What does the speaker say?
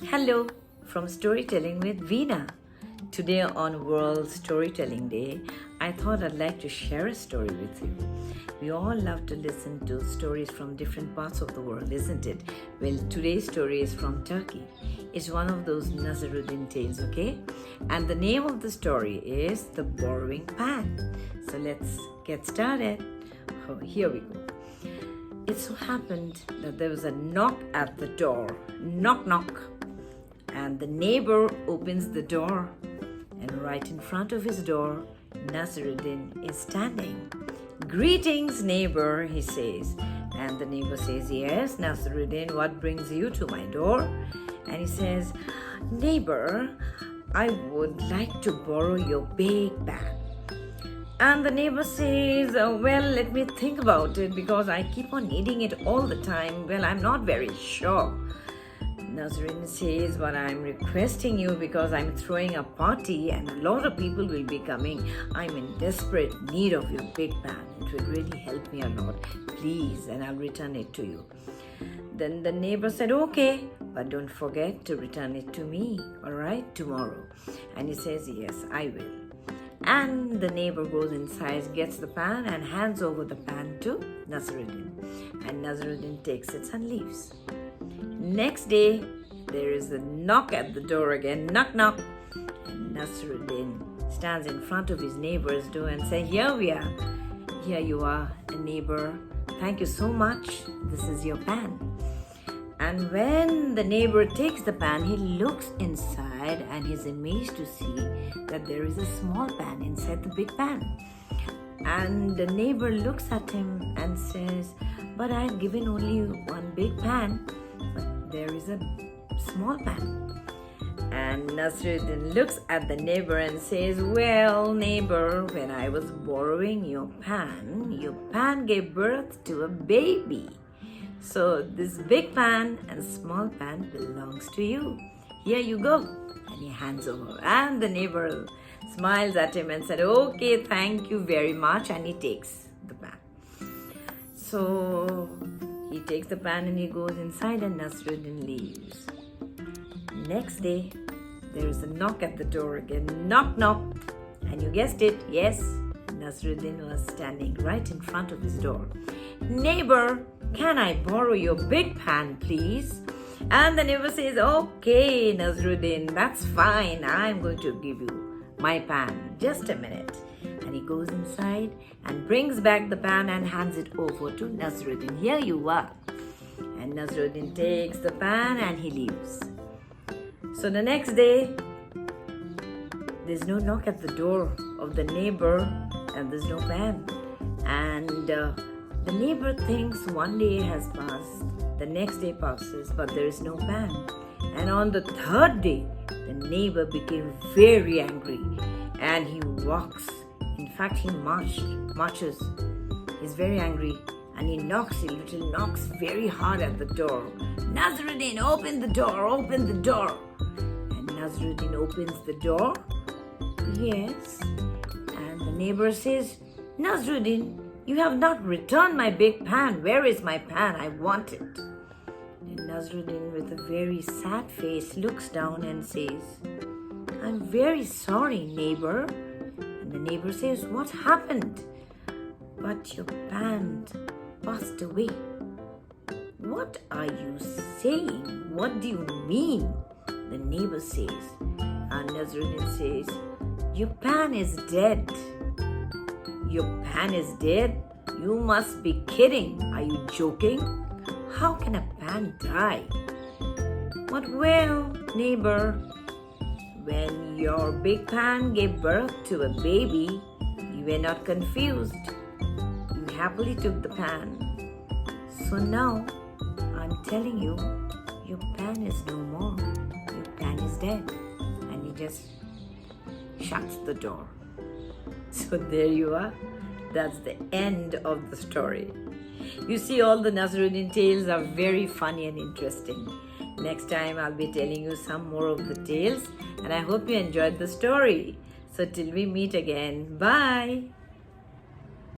Hello from Storytelling with Veena. Today on World Storytelling Day, I thought I'd like to share a story with you. We all love to listen to stories from different parts of the world, isn't it? Well, today's story is from Turkey. It's one of those Nasruddin tales, okay? And the name of the story is The Borrowing Pan. So let's get started. Oh, here we go. It so happened that there was a knock at the door. Knock, knock. And the neighbor opens the door, and right in front of his door, Nasruddin is standing. "Greetings, neighbor," he says. And the neighbor says, "Yes, Nasruddin, what brings you to my door?" And he says, "Neighbor, I would like to borrow your big pan." And the neighbor says, "Well, let me think about it because I keep on needing it all the time. Well, I'm not very sure." Nasruddin says, "But I'm requesting you because I'm throwing a party and a lot of people will be coming. I'm in desperate need of your big pan. It will really help me a lot. Please, and I'll return it to you." Then the neighbor said, "Okay, but don't forget to return it to me, all right, tomorrow." And he says, "Yes, I will." And the neighbor goes inside, gets the pan and hands over the pan to Nasruddin. And Nasruddin takes it and leaves. Next day, there is a knock at the door again. Knock, knock. And Nasruddin stands in front of his neighbor's door and says, "Here we are. Here you are, neighbor. Thank you so much. This is your pan." And when the neighbor takes the pan, he looks inside and he's amazed to see that there is a small pan inside the big pan. And the neighbor looks at him and says, "But I've given only one big pan, but there is a small pan." And Nasruddin looks at the neighbor and says, "Well, neighbor, when I was borrowing your pan gave birth to a baby. So this big pan and small pan belongs to you. Here you go." And he hands over. And the neighbor smiles at him and said, "Okay, thank you very much." And he takes the pan. So he takes the pan and he goes inside and Nasruddin leaves. Next day, there is a knock at the door again. Knock, knock. And you guessed it, yes, Nasruddin was standing right in front of his door. "Neighbor, can I borrow your big pan, please?" And the neighbor says, "Okay, Nasruddin, that's fine. I'm going to give you my pan. Just a minute." And he goes inside and brings back the pan and hands it over to Nasruddin. "Here you are." And Nasruddin takes the pan and he leaves. So the next day, there's no knock at the door of the neighbor and there's no pan. And the neighbor thinks one day has passed, the next day passes, but there is no pan. And on the third day, the neighbor became very angry and he walks. In fact, he marches. He's very angry and he knocks very hard at the door. "Nasruddin, open the door, open the door." And Nasruddin opens the door. Yes. And the neighbor says, "Nasruddin, you have not returned my big pan. Where is my pan? I want it." And Nasruddin, with a very sad face, looks down and says, "I'm very sorry, neighbor." And the neighbor says, "What happened?" "But your pan passed away." "What are you saying? What do you mean?" the neighbor says. And Nasruddin says, "Your pan is dead." "Your pan is dead? You must be kidding. Are you joking? How can a pan die?" "But well, neighbor, when your big pan gave birth to a baby, you were not confused. You happily took the pan. So now I'm telling you, your pan is no more. Your pan is dead." And he just shuts the door. So there you are. That's the end of the story. You see, all the Nasruddin tales are very funny and interesting. Next time I'll be telling you some more of the tales, and I hope you enjoyed the story. So till we meet again, bye.